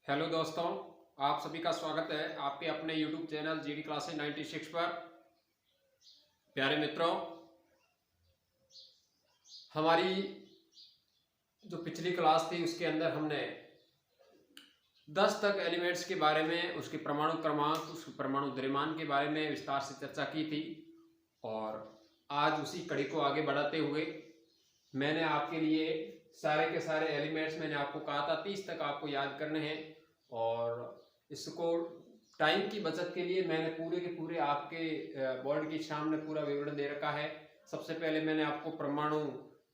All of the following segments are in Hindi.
हेलो दोस्तों, आप सभी का स्वागत है आपके अपने YouTube चैनल जीडी क्लासेस 96 पर। प्यारे मित्रों, हमारी जो पिछली क्लास थी उसके अंदर हमने 10 तक एलिमेंट्स के बारे में, उसके परमाणु क्रमांक, उसके परमाणु द्रव्यमान के बारे में विस्तार से चर्चा की थी। और आज उसी कड़ी को आगे बढ़ाते हुए मैंने आपके लिए सारे के सारे एलिमेंट्स, मैंने आपको कहा था 30 तक आपको याद करने हैं। और इसको टाइम की बचत के लिए मैंने पूरे के पूरे आपके बोर्ड के सामने पूरा विवरण दे रखा है। सबसे पहले मैंने आपको परमाणु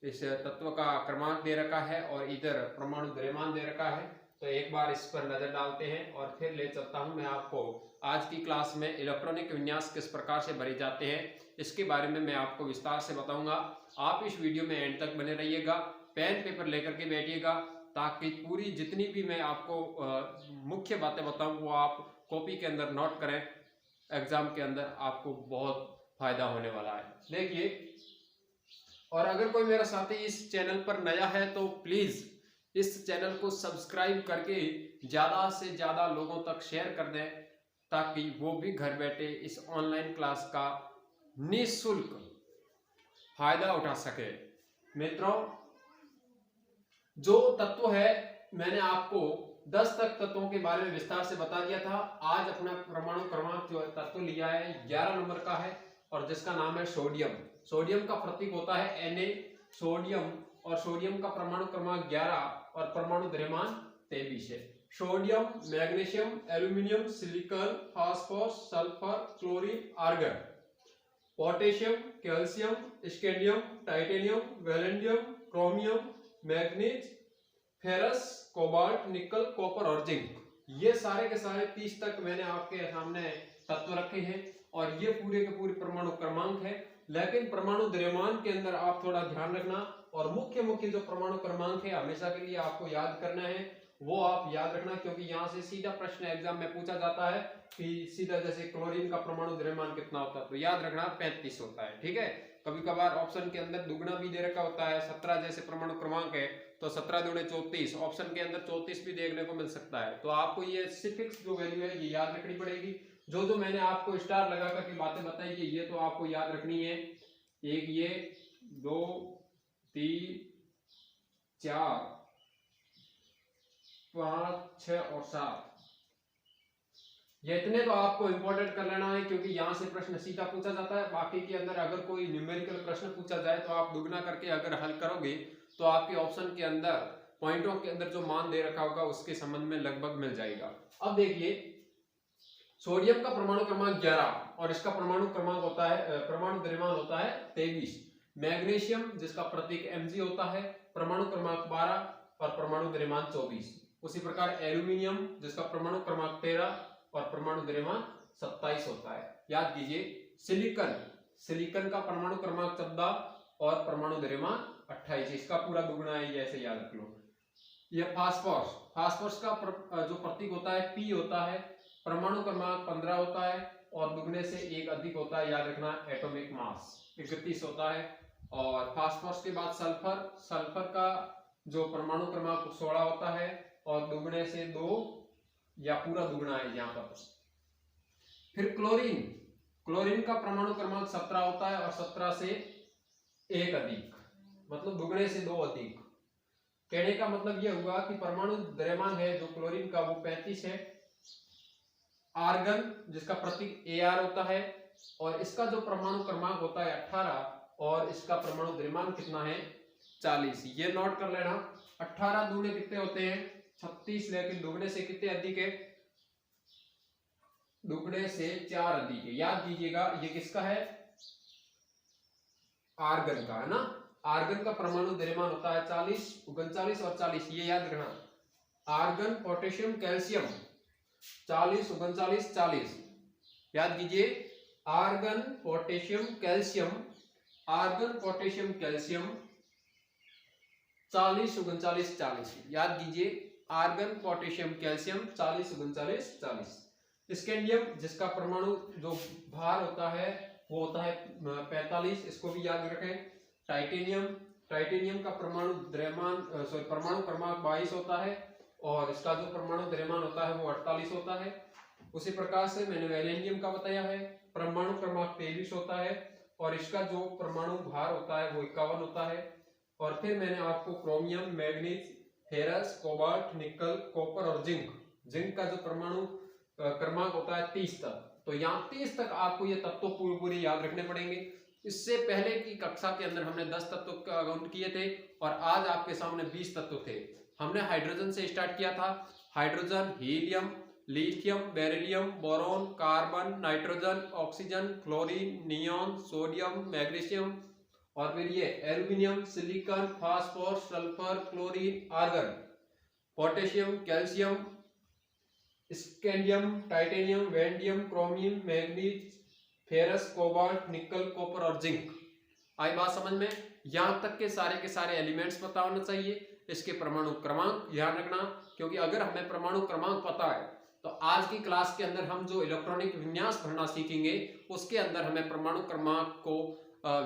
इस तत्व का क्रमांक दे रखा है और इधर परमाणु द्रव्यमान दे रखा है। तो एक बार इस पर नजर डालते हैं और फिर ले चलता हूं मैं आपको आज की क्लास में इलेक्ट्रॉनिक विन्यास किस प्रकार से भरे जाते हैं, इसके बारे में मैं आपको विस्तार से बताऊंगा। आप इस वीडियो में एंड तक बने रहिएगा, पेन पेपर लेकर के बैठिएगा, ताकि पूरी जितनी भी मैं आपको मुख्य बातें बताऊं वो आप कॉपी के अंदर नोट करें। एग्जाम के अंदर आपको बहुत फायदा होने वाला है। देखिए, और अगर कोई मेरा साथी इस चैनल पर नया है तो प्लीज इस चैनल को सब्सक्राइब करके ज्यादा से ज्यादा लोगों तक शेयर कर दें, ताकि वो भी घर बैठे इस ऑनलाइन क्लास का निःशुल्क फायदा उठा सके। मित्रों, जो तत्व है मैंने आपको 10 तक तत्वों के बारे में विस्तार से बता दिया था। आज अपना परमाणु क्रमांक जो तत्व लिया है 11 नंबर का है और जिसका नाम है सोडियम। सोडियम का प्रतीक होता है Na, सोडियम, और सोडियम का परमाणु क्रमांक 11 और परमाणु द्रव्यमान 23 है। Sodium, magnesium, aluminium, silicon, phosphorus, sulphur, chlorine, argon, potassium, calcium, scandium, titanium, vanadium, chromium, manganese, ferrous, cobalt, nickel, copper और जिंक, ये सारे के सारे 30 तक मैंने आपके सामने तत्व रखे हैं और ये पूरे के पूरे परमाणु क्रमांक है। लेकिन परमाणु द्रव्यमान के अंदर आप थोड़ा ध्यान रखना, और मुख्य मुख्य जो परमाणु क्रमांक है हमेशा के लिए आपको याद करना है, वो आप याद रखना, क्योंकि यहाँ से सीधा प्रश्न एग्जाम में पूछा जाता है कि सीधा जैसे क्लोरीन का परमाणु द्रव्यमान कितना होता है, तो याद रखना 35 होता है। ठीक है, कभी कभार ऑप्शन के अंदर दुगना भी दे रखा होता है, 17 जैसे परमाणु क्रमांक है तो 17 दूणे 34, ऑप्शन के अंदर 34 भी देखने को मिल सकता है। तो आपको ये सिफिक्स जो वैल्यू है ये याद रखनी पड़ेगी। जो मैंने आपको स्टार लगा करके बातें बताई कि ये तो आपको याद रखनी है। एक ये, 2, 3, 4, 5, 6 और 7, ये इतने तो आपको इंपॉर्टेंट कर लेना है, क्योंकि यहां से प्रश्न सीधा पूछा जाता है। बाकी के अंदर अगर कोई न्यूमेरिकल प्रश्न पूछा जाए तो आप दुगना करके अगर हल करोगे तो आपके ऑप्शन के अंदर पॉइंटों के अंदर जो मान दे रखा होगा उसके संबंध में लगभग मिल जाएगा। अब देखिए, सोडियम का परमाणु क्रमांक 11 और इसका परमाणु क्रमांक होता है, परमाणु द्रव्यमान होता है 23। मैग्नीशियम जिसका प्रतीक Mg होता है, परमाणु क्रमांक 12 और परमाणु द्रव्यमान 24। उसी प्रकार एल्यूमिनियम जिसका परमाणु क्रमांक 13 और परमाणु द्रव्यमान 27 होता है। याद कीजिए, सिलिकॉन, सिलिकॉन का परमाणु क्रमांक 14 और परमाणु द्रव्यमान 28, इसका पूरा दुगुना है, ये ऐसे याद रख लो। यह फास्फोरस, फास्फोरस का जो प्रतीक होता है P होता है, परमाणु क्रमांक 15 होता है और दुगने से एक अधिक होता है, याद रखना एटॉमिक मास 31 होता है। और फास्फोरस के बाद सल्फर, सल्फर का जो परमाणु क्रमांक 16 होता है और दुगने से 2 या पूरा दुगना है यहाँ पर। फिर क्लोरीन, क्लोरीन का परमाणु क्रमांक 17 होता है और 17 से एक अधिक, मतलब दुगने से 2 अधिक। कहने का मतलब यह हुआ कि परमाणु द्रव्यमान है जो क्लोरीन का वो 35 है। आर्गन जिसका प्रतीक Ar होता है और इसका जो परमाणु क्रमांक होता है 18 और इसका परमाणु द्रव्यमान कितना है 40, ये नोट कर लेना। 18 दूने कितने होते हैं 36, लेकिन दुगने से कितने अधिक है, दुगने से 4 अधिक है। याद कीजिएगा ये किसका है, आर्गन का है ना। आर्गन का परमाणु द्रव्यमान होता है 40, 39 और 40, ये याद रखना। आर्गन, पोटेशियम, कैल्शियम 40, 39, 40, याद कीजिए। Argon, potassium, calcium, argon, potassium, calcium 40, 39, 40, याद कीजिए। Argon, potassium, calcium 40, 39, 40। स्कैंडियम जिसका परमाणु जो भार होता है वो होता है 45, इसको भी याद रखें। टाइटेनियम, टाइटेनियम का परमाणु द्रव्यमान परमाणु क्रमांक 22 होता है और इसका जो परमाणु द्रव्यमान होता है वो 48 होता है। उसी प्रकार से मैंने वैलेंडियम का बताया है, परमाणु क्रमांक 23 होता है और इसका जो परमाणु भार होता है वो 51 होता है। और फिर मैंने आपको chromium, manganese, ferrous, cobalt, nickel, copper और जिंक का जो परमाणु क्रमांक होता है 30 तक। तो यहाँ 30 तक आपको ये तत्व पूरे याद रखने पड़ेंगे। इससे पहले की कक्षा के अंदर हमने 10 तत्वों का काउंट किए थे और आज आपके सामने 20 तत्व थे। हमने हाइड्रोजन से स्टार्ट किया था। Hydrogen, helium, lithium, beryllium, boron, carbon, nitrogen, oxygen, chlorine, neon, sodium, magnesium और फिर ये aluminium, silicon, phosphorus, sulphur, chlorine, argon, potassium, calcium, scandium, titanium, vanadium, chromium, manganese, ferrous, cobalt, nickel, copper और जिंक। आई बात समझ में? यहां तक के सारे एलिमेंट्स पता होना चाहिए। इसके परमाणु क्रमांक ध्यान रखना, क्योंकि अगर हमें परमाणु क्रमांक पता है तो आज की क्लास के अंदर हम जो इलेक्ट्रॉनिक विन्यास भरना सीखेंगे उसके अंदर हमें परमाणु क्रमांक को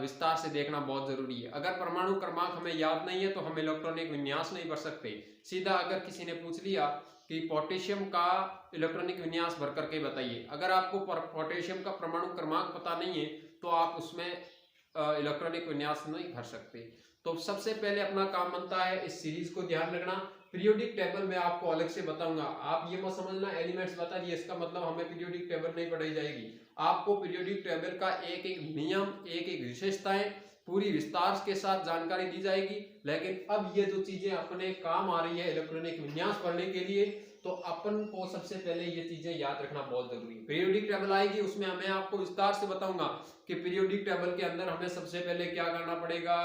विस्तार से देखना बहुत जरूरी है। अगर परमाणु क्रमांक हमें याद नहीं है तो हम इलेक्ट्रॉनिक विन्यास नहीं भर सकते। सीधा अगर किसी ने पूछ लिया कि पोटेशियम का इलेक्ट्रॉनिक विन्यास भर करके बताइए, अगर आपको पोटेशियम का परमाणु क्रमांक पता नहीं है तो आप उसमें इलेक्ट्रॉनिक विन्यास नहीं भर सकते। तो सबसे पहले अपना काम बनता है इस सीरीज को ध्यान रखना। पीरियोडिक टेबल में आपको अलग से बताऊंगा, आप ये मत समझना एलिमेंट्स बता दिए इसका मतलब हमें पीरियोडिक टेबल नहीं पढ़ाई जाएगी। आपको पीरियोडिक टेबल का एक एक नियम, एक एक विशेषताएं पूरी विस्तार के साथ जानकारी दी जाएगी। लेकिन अब ये जो चीजें अपने काम आ रही है इलेक्ट्रॉनिक विन्यास पढ़ने के लिए, तो अपन को सबसे पहले ये चीजें याद रखना बहुत जरूरी है। पीरियोडिक टेबल आएगी उसमें मैं आपको विस्तार से बताऊंगा कि पीरियोडिक टेबल के अंदर हमें सबसे पहले क्या करना पड़ेगा,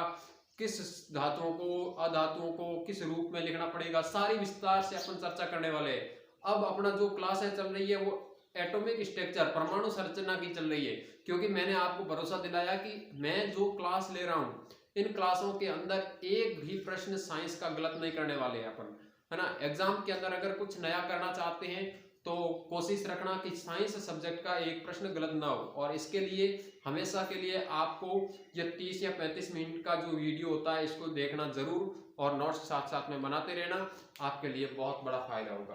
किस धातुओं को, अधातुओं को किस रूप में लिखना पड़ेगा, सारी विस्तार से अपन चर्चा करने वाले हैं। अब अपना जो क्लास चल रही है वो एटॉमिक स्ट्रक्चर, परमाणु संरचना की चल रही है, क्योंकि मैंने आपको भरोसा दिलाया कि मैं जो क्लास ले रहा हूँ इन क्लासों के अंदर एक भी प्रश्न साइंस का गलत नहीं करने वाले हैं अपन, है ना। एग्जाम के अंदर अगर कुछ नया करना चाहते हैं तो कोशिश रखना कि साइंस सब्जेक्ट का एक प्रश्न गलत ना हो। और इसके लिए हमेशा के लिए आपको ये 30 या 35 मिनट का जो वीडियो होता है इसको देखना जरूर और नोट्स साथ साथ में बनाते रहना, आपके लिए बहुत बड़ा फायदा होगा।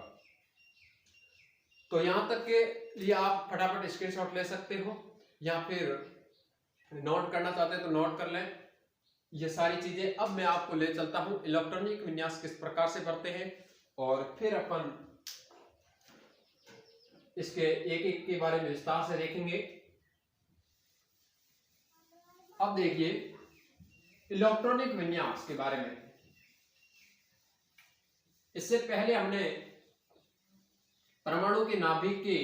तो यहां तक के लिए आप फटाफट स्क्रीनशॉट ले सकते हो या फिर नोट करना चाहते हैं तो नोट कर लें ये सारी चीजें। अब मैं आपको ले चलता हूं इलेक्ट्रॉनिक विन्यास किस प्रकार से करते हैं और फिर अपन इसके एक एक के बारे में विस्तार से देखेंगे। अब देखिए इलेक्ट्रॉनिक विन्यास के बारे में। इससे पहले हमने परमाणु के नाभिक के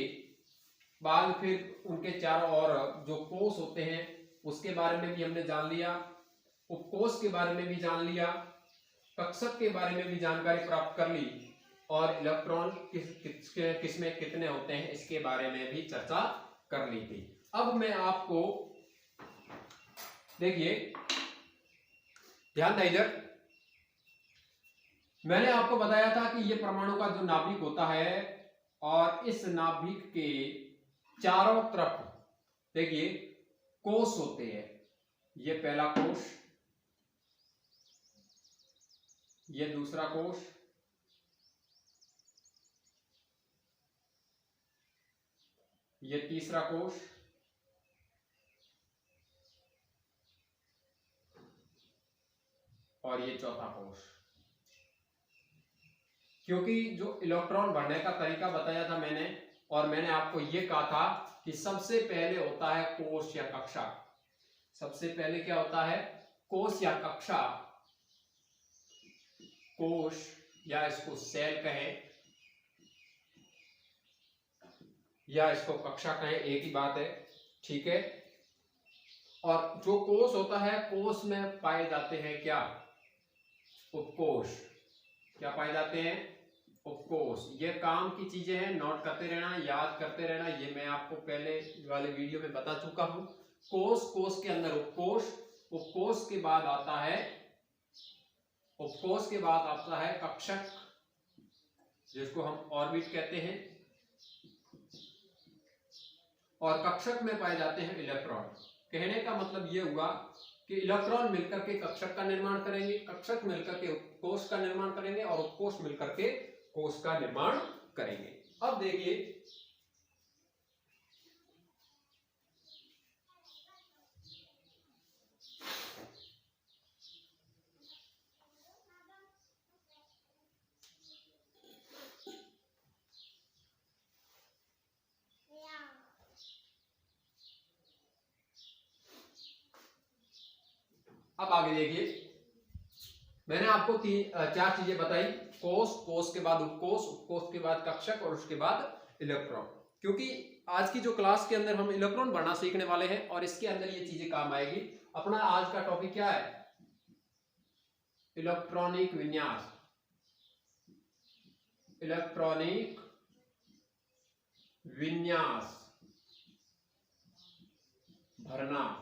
बाद फिर उनके चारों ओर जो कोष होते हैं उसके बारे में भी हमने जान लिया, उपकोष के बारे में भी जान लिया, कक्षक के बारे में भी जानकारी प्राप्त कर ली और इलेक्ट्रॉन किसमें कितने होते हैं इसके बारे में भी चर्चा कर ली थी। अब मैं आपको देखिए ध्यान दें इधर, मैंने आपको बताया था कि ये परमाणु का जो नाभिक होता है और इस नाभिक के चारों तरफ देखिए कोष होते हैं। ये पहला कोष, ये दूसरा कोष, ये तीसरा कोष और ये चौथा कोष। क्योंकि जो इलेक्ट्रॉन भरने का तरीका बताया था मैंने, और मैंने आपको ये कहा था कि सबसे पहले होता है कोष या कक्षा। सबसे पहले क्या होता है, कोष या कक्षा। कोष या इसको सेल कहें या इसको कक्षा कहें, एक ही बात है, ठीक है। और जो कोष होता है, कोष में पाए जाते हैं क्या, उपकोष। क्या पाए जाते हैं, उपकोष। ये काम की चीजें हैं, नोट करते रहना, याद करते रहना, ये मैं आपको पहले वाले वीडियो में बता चुका हूं। कोष, कोष के अंदर उपकोष, उपकोष के बाद आता है, उपकोष के बाद आता है कक्षक, जिसको हम ऑर्बिट कहते हैं, और कक्षक में पाए जाते हैं इलेक्ट्रॉन। कहने का मतलब ये हुआ कि इलेक्ट्रॉन मिलकर के कक्षक का निर्माण करेंगे, कक्षक मिलकर के उपकोष का निर्माण करेंगे और उपकोष मिलकर के कोश का निर्माण करेंगे। अब देखिए अब आगे देखिए, मैंने आपको चार चीजें बताई, कोश, कोश के बाद उपकोश, उपकोश के बाद कक्षक और उसके बाद इलेक्ट्रॉन। क्योंकि आज की जो क्लास के अंदर हम इलेक्ट्रॉन बढ़ना सीखने वाले हैं और इसके अंदर ये चीजें काम आएगी। अपना आज का टॉपिक क्या है? इलेक्ट्रॉनिक विन्यास, इलेक्ट्रॉनिक विन्यास भरना,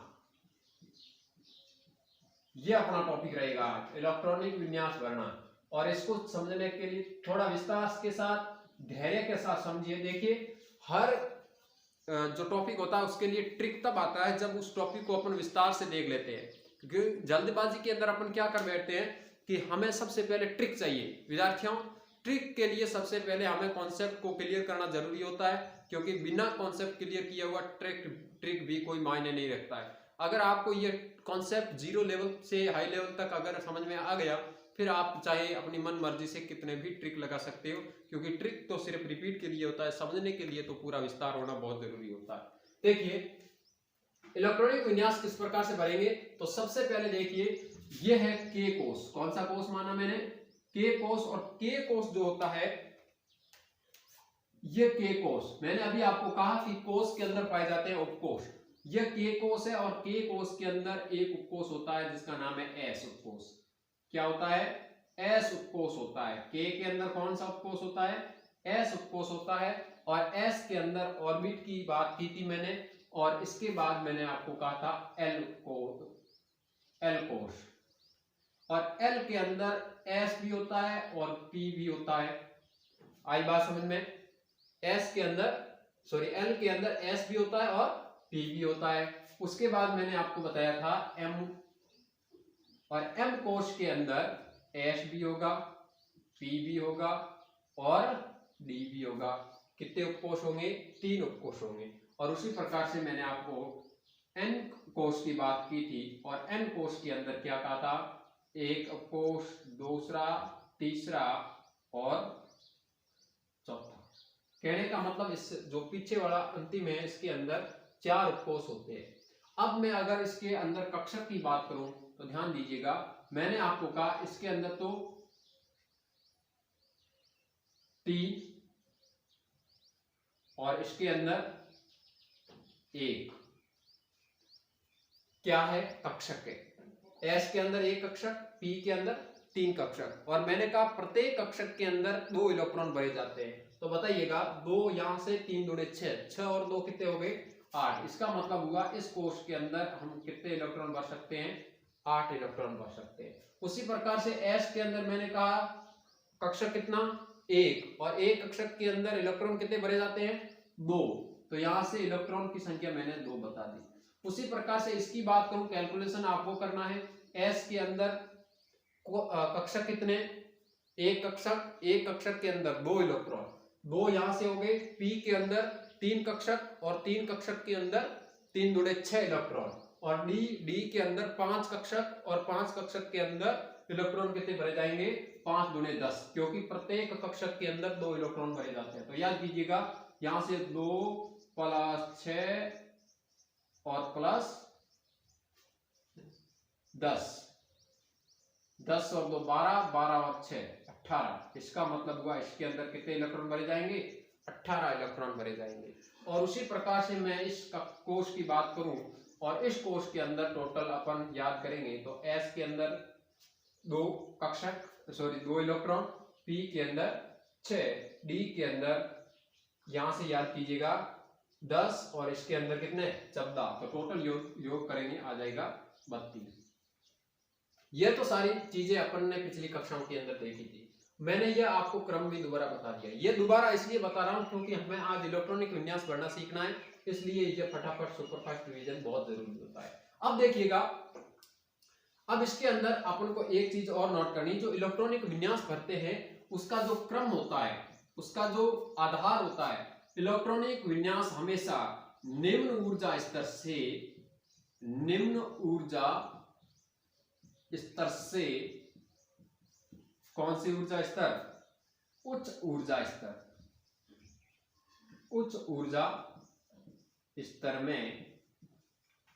ये अपना टॉपिक रहेगा, इलेक्ट्रॉनिक विन्यास भरना। और इसको समझने के लिए थोड़ा विस्तार के साथ, धैर्य के साथ समझिए। देखिए, हर जो टॉपिक होता है उसके लिए ट्रिक तब आता है जब उस टॉपिक को अपन विस्तार से देख लेते हैं। क्योंकि जल्दबाजी के अंदर अपन क्या कर बैठते हैं कि हमें सबसे पहले ट्रिक चाहिए। विद्यार्थियों, ट्रिक के लिए सबसे पहले हमें कॉन्सेप्ट को क्लियर करना जरूरी होता है, क्योंकि बिना कॉन्सेप्ट क्लियर किया हुआ ट्रिक भी कोई मायने नहीं रखता है। अगर आपको ये कॉन्सेप्ट जीरो लेवल से हाई लेवल तक अगर समझ में आ गया, फिर आप चाहे अपनी मन मर्जी से कितने भी ट्रिक लगा सकते हो, क्योंकि ट्रिक तो सिर्फ रिपीट के लिए होता है, समझने के लिए तो पूरा विस्तार होना बहुत जरूरी होता है। देखिए, इलेक्ट्रॉनिक विन्यास किस प्रकार से भरेंगे, तो सबसे पहले देखिए, यह है के कोश। कौन सा कोश माना मैंने? के कोश। और के कोश जो होता है, यह के कोश, मैंने अभी आपको कहा कि कोश के अंदर पाए जाते हैं उपकोश। यह के कोश है और के कोश के अंदर एक उपकोश होता है जिसका नाम है एस उपकोश। क्या होता है? एस उपकोश होता है। के अंदर कौन सा उपकोश होता है? एस उपकोश होता है। और एस के अंदर ऑर्बिट की बात की थी मैंने, और इसके बाद मैंने आपको कहा था एल कोश। और एल के अंदर एस भी होता है और पी भी होता है। आई बात समझ में? एस के अंदर, सॉरी, एल के अंदर एस भी होता है और पी भी होता है। उसके बाद मैंने आपको बताया था एम, और एम कोश के अंदर एस भी होगा, पी भी होगा और डी भी होगा। कितने उपकोश होंगे? 3 उपकोश होंगे। और उसी प्रकार से मैंने आपको एन कोश की बात की थी, और एन कोश के अंदर क्या कहा था? एक उपकोश, दूसरा, तीसरा और चौथा। कहने का मतलब इस जो पीछे वाला अंतिम है, इसके अंदर 4 उपकोश होते हैं। अब मैं अगर इसके अंदर कक्षक की बात करूं तो ध्यान दीजिएगा, मैंने आपको कहा इसके अंदर तो 3 और इसके अंदर 1 क्या है? कक्षक है। एस के अंदर 1 कक्षक, पी के अंदर 3 कक्षक। और मैंने कहा प्रत्येक कक्षक के अंदर 2 इलेक्ट्रॉन भरे जाते हैं। तो बताइएगा, 2 यहां से 3 दूने 6, 6 और 2 कितने हो गए? 8। इसका मतलब हुआ इस कोश के अंदर हम कितने इलेक्ट्रॉन भर सकते हैं? 8 इलेक्ट्रॉन भर सकते हैं। उसी प्रकार से एस के अंदर मैंने कहा कक्षक कितना? 1, और एक कक्षक के अंदर इलेक्ट्रॉन कितने भरे जाते हैं? 2। तो यहां से इलेक्ट्रॉन की संख्या मैंने 2 बता दी। उसी प्रकार से इसकी बात करूं, कैलकुलेशन आपको करना है। एस के अंदर कक्षक कितने? एक कक्षक के अंदर 2 इलेक्ट्रॉन, 2 यहां से हो गए। पी के अंदर 3 कक्षक, और 3 कक्षक के अंदर 3 दूने 6 इलेक्ट्रॉन। और डी के अंदर 5 कक्षक, और 5 कक्षक के अंदर इलेक्ट्रॉन कितने भरे जाएंगे? 5 दूने 10, क्योंकि प्रत्येक कक्षक के अंदर 2 इलेक्ट्रॉन भरे जाते हैं। तो याद कीजिएगा, यहां से 2 + 6 और +10, 10 और 2 12, 12 और 6 18। इसका मतलब हुआ इसके अंदर कितने इलेक्ट्रॉन भरे जाएंगे? 18 इलेक्ट्रॉन भरे जाएंगे। और उसी प्रकार से मैं इस कोश की बात करूं, और इस कोश के अंदर टोटल अपन याद करेंगे तो एस के अंदर 2 कक्षक, सॉरी 2 इलेक्ट्रॉन, पी के अंदर 6, डी के अंदर यहां से याद कीजिएगा 10, और इसके अंदर कितने? 14। तो टोटल योग करेंगे, आ जाएगा 32। ये तो सारी चीजें अपन ने पिछली कक्षाओं के अंदर देखी थी। मैंने ये आपको क्रम भी दोबारा बता दिया। ये दोबारा इसलिए बता रहा हूं क्योंकि हमें आज इलेक्ट्रॉनिक विन्यास पढ़ना सीखना है, इसलिए ये फटाफट सुपरफास्ट रिवीजन बहुत जरूरी होता है। अब देखिएगा, अब इसके अंदर अपन को एक चीज और नोट करनी, जो इलेक्ट्रॉनिक विन्यास भरते हैं उसका जो क्रम होता है, उसका जो आधार होता है, इलेक्ट्रॉनिक विन्यास हमेशा निम्न ऊर्जा स्तर से कौन सी ऊर्जा स्तर? उच्च ऊर्जा स्तर में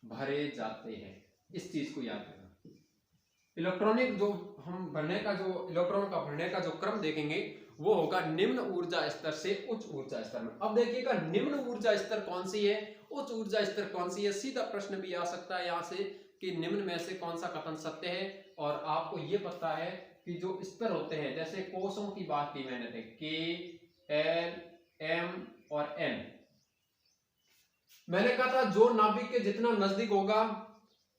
भरे जाते हैं। इस चीज को याद रखना। इलेक्ट्रॉनिक जो हम इलेक्ट्रॉन का भरने का जो क्रम देखेंगे वो होगा निम्न ऊर्जा स्तर से उच्च ऊर्जा स्तर में। अब देखिएगा निम्न ऊर्जा स्तर कौन सी है, उच्च ऊर्जा स्तर कौन सी है। सीधा प्रश्न भी आ सकता है यहाँ से कि निम्न में से कौन सा कथन सत्य है। और आपको ये पता है कि जो स्तर होते हैं, जैसे कोशों की बात की मैंने, K, L, M और N। मैंने कहा था जो नाभिक के जितना नजदीक होगा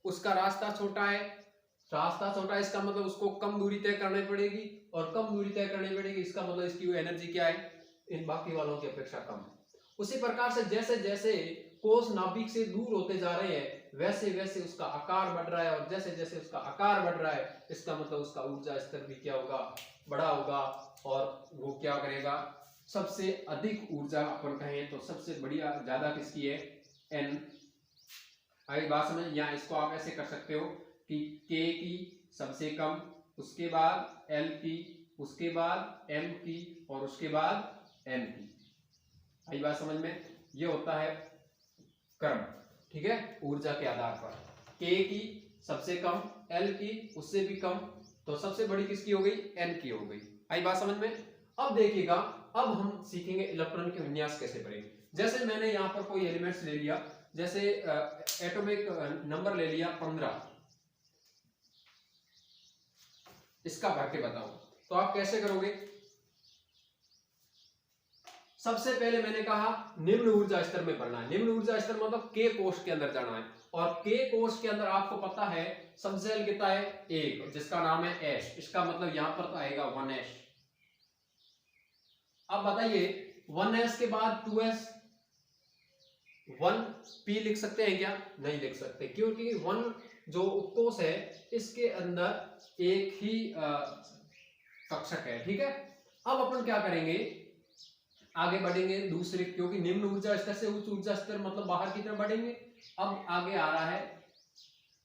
उसका रास्ता छोटा है। इसका मतलब उसको कम दूरी तय करनी पड़ेगी, और कम दूरी तय करनी पड़ेगी इसका मतलब इसकी एनर्जी क्या है, इन बाकी वालों की अपेक्षा कम। उसी प्रकार से जैसे जैसे कोश नाभिक से दूर होते जा रहे हैं वैसे वैसे उसका आकार बढ़ रहा है, और जैसे जैसे उसका आकार बढ़ रहा है इसका मतलब उसका ऊर्जा स्तर भी क्या होगा, बड़ा होगा। और वो क्या करेगा, सबसे अधिक ऊर्जा अपन कहें तो सबसे बढ़िया ज्यादा किसकी है, N। आई बात समझ? या इसको आप ऐसे कर सकते हो कि K की सबसे कम, उसके बाद L की, उसके बाद M की, और उसके बाद N की। आई बात समझ में? ये होता है क्रम, ठीक है, ऊर्जा के आधार पर। K की सबसे कम, L की उससे भी कम, तो सबसे बड़ी किसकी हो गई, N की हो गई। आई बात समझ में? अब देखिएगा, अब हम सीखेंगे इलेक्ट्रॉन के विन्यास कैसे करेंगे। जैसे मैंने यहाँ पर कोई एलिमेंट्स ले लिया, जैसे एटॉमिक नंबर ले लिया 15, इसका भर के बताओ, तो आप कैसे करोगे? सबसे पहले मैंने कहा निम्न ऊर्जा स्तर में भरना है। निम्न ऊर्जा स्तर मतलब K कोश के अंदर जाना है, और K कोश के अंदर आपको पता है सबसे पहले कितना है, 1, जिसका नाम है S। इसका मतलब यहां पर तो आएगा 1S। अब बताइए 1S के बाद 2S, 1P लिख सकते हैं क्या? नहीं लिख सकते, क्योंकि 1 जो उपकोश है इसके अंदर एक ही कक्षक है, ठीक है। अब अपन क्या करेंगे, आगे बढ़ेंगे दूसरे, क्योंकि निम्न ऊर्जा स्तर से उच्च ऊर्जा स्तर मतलब बाहर की तरफ बढ़ेंगे। अब आगे आ रहा है,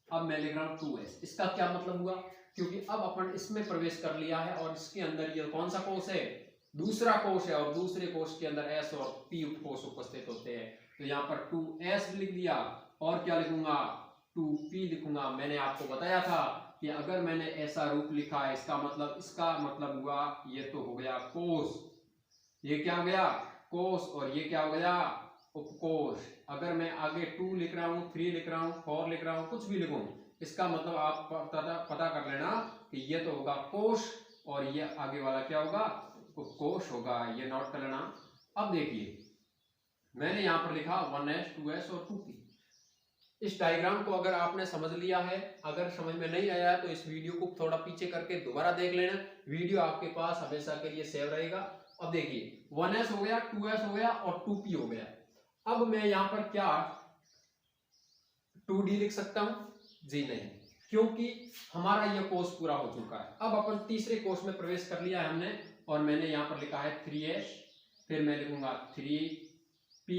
अब मैं लिख रहा हूं 2S। इसका क्या मतलब हुआ, क्योंकि अब अपन इसमें प्रवेश कर लिया है और इसके अंदर ये कौन सा कोश है, दूसरा कोश है, और दूसरे कोश के अंदर S और P उपकोश उपस्थित होते हैं। तो यहाँ पर 2S लिख दिया, और क्या लिखूंगा, 2P लिखूंगा। मैंने आपको बताया था कि अगर मैंने ऐसा रूप लिखा है इसका मतलब हुआ ये तो हो गया कोश, ये क्या हो गया, कोश, और ये क्या हो गया, उपकोश। अगर मैं आगे 2 लिख रहा हूँ, 3 लिख रहा हूँ, 4 लिख रहा हूँ, कुछ भी लिखूं, इसका मतलब आप पता कर लेना कि ये तो होगा कोश, और ये आगे वाला क्या होगा, उपकोश होगा। ये नोट कर लेना। अब देखिए मैंने यहां पर लिखा 1S, 2S और 2P। इस डायग्राम को अगर आपने समझ लिया है, अगर समझ में नहीं आया तो इस वीडियो को थोड़ा पीछे करके दोबारा देख लेना, वीडियो आपके पास हमेशा के लिए सेव रहेगा। अब देखिए 1S हो गया, 2S हो गया और 2P हो गया। अब मैं यहां पर क्या 2D लिख सकता हूं? जी नहीं, क्योंकि हमारा यह कोर्स पूरा हो चुका है। अब अपन तीसरे कोर्स में प्रवेश कर लिया है हमने, और मैंने यहां पर लिखा है 3S, फिर मैं लिखूंगा 3P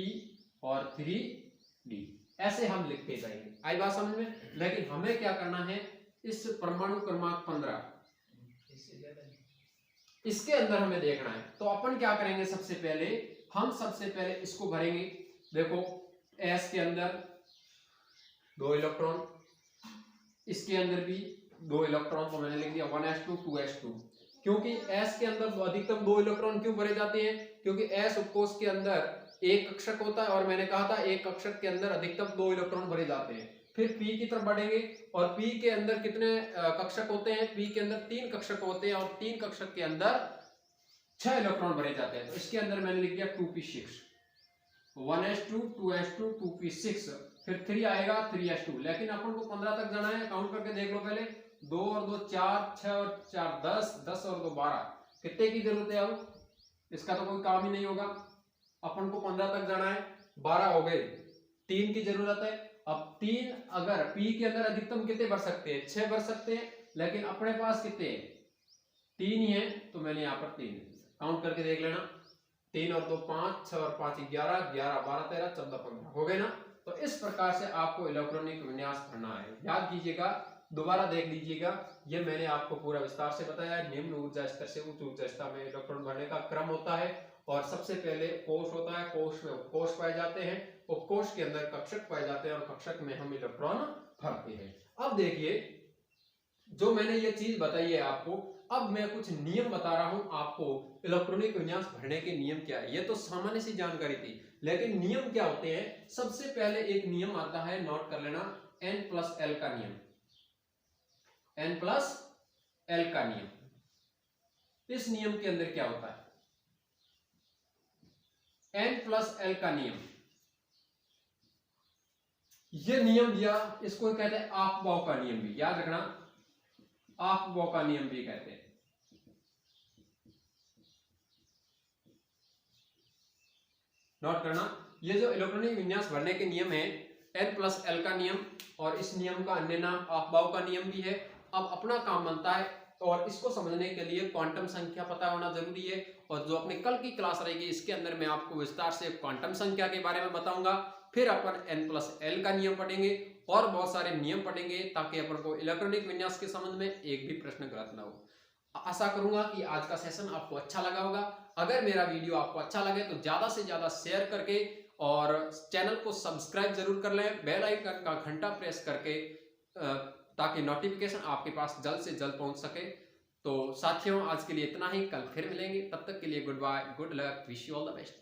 और 3D। ऐसे हम लिखते जाएंगे। आई बात समझ में? लेकिन हमें क्या करना है, इस परमाणु क्रमांक 15 इसके अंदर हमें देखना है। तो अपन क्या करेंगे, सबसे पहले इसको भरेंगे। देखो S के अंदर 2 इलेक्ट्रॉन, इसके अंदर भी 2 इलेक्ट्रॉन, को मैंने लिख दिया 1s2 2s2। क्योंकि S के अंदर अधिकतम 2 इलेक्ट्रॉन क्यों भरे जाते हैं, क्योंकि S उपकोश के अंदर एक कक्षक होता है, और मैंने कहा था एक कक्षक के अंदर अधिकतम 2 इलेक्ट्रॉन भरे जाते हैं। फिर P की तरफ बढ़ेंगे, और P के अंदर कितने कक्षक होते हैं, P के अंदर 3 कक्षक होते हैं, और 3 कक्षक के अंदर 6 इलेक्ट्रॉन भरे जाते हैं। तो इसके अंदर मैंने लिख दिया 2p6, 1s2 2s2 2p6, फिर 3 आएगा 3s2। लेकिन अपन को 15 तक जाना है, काउंट करके देख लो पहले, 2 और 2 4, 6 और 4 10, 10 और 2 12। कितने की जरूरत है? अब इसका तो कोई काम ही नहीं होगा, अपन को 15 तक जाना है, 12 हो गए, 3 की जरूरत है। अब 3 अगर P के अंदर अधिकतम कितने भर सकते हैं, 6 भर सकते हैं, लेकिन अपने पास कितने हैं, 3 ही है तो मैंने यहाँ पर 3 काउंट करके देख लेना। 3 और 2 5, 6 और 5 11, 11 12 13 14 15 हो गए ना। तो इस प्रकार से आपको इलेक्ट्रॉनिक विन्यास भरना है। याद कीजिएगा, दोबारा देख लीजिएगा, ये मैंने आपको पूरा विस्तार से बताया है। निम्न ऊर्जा स्तर से उच्च ऊर्जा स्तर में इलेक्ट्रॉन भरने का क्रम होता है और सबसे पहले कोश होता है, कोश में कोश पाए जाते हैं और कोश के अंदर कक्षक पाए जाते हैं और कक्षक में हम इलेक्ट्रॉन भरते हैं। अब देखिए, जो मैंने ये चीज बताई है आपको, अब मैं कुछ नियम बता रहा हूं आपको। इलेक्ट्रॉनिक विन्यास भरने के नियम क्या है, ये तो सामान्य सी जानकारी थी, लेकिन नियम क्या होते हैं। सबसे पहले एक नियम आता है, नोट कर लेना, N+L का नियम। N+L का नियम। इस नियम के अंदर क्या होता है, N+L का नियम, ये नियम दिया, इसको कहते हैं अफबाउ का नियम भी, याद रखना, अफबाउ का नियम भी कहते हैं। नोट करना, ये जो इलेक्ट्रॉनिक विन्यास भरने के नियम है, N+L का नियम, और इस नियम का अन्य नाम अफबाउ का नियम भी है। अब अपना काम बनता है, और इसको समझने के लिए क्वांटम संख्या पता होना जरूरी है। और जो अपने कल की क्लास रहेगी, इसके अंदर मैं आपको विस्तार से क्वांटम संख्या के बारे में बताऊंगा। फिर अपन N+L का नियम पढ़ेंगे और बहुत सारे नियम पढ़ेंगे, ताकि अपन को इलेक्ट्रॉनिक विन्यास के संबंध में एक भी प्रश्न गलत ना हो। आशा करूंगा कि आज का सेशन आपको अच्छा लगा होगा। अगर मेरा वीडियो आपको अच्छा लगे तो ज्यादा से ज्यादा शेयर करके और चैनल को सब्सक्राइब जरूर कर लें, बेल आइकन का घंटा प्रेस करके, ताकि नोटिफिकेशन आपके पास जल्द से जल्द पहुंच सके। तो साथियों, आज के लिए इतना ही, कल फिर मिलेंगे, तब तक के लिए good bye, good luck, wish you all the best.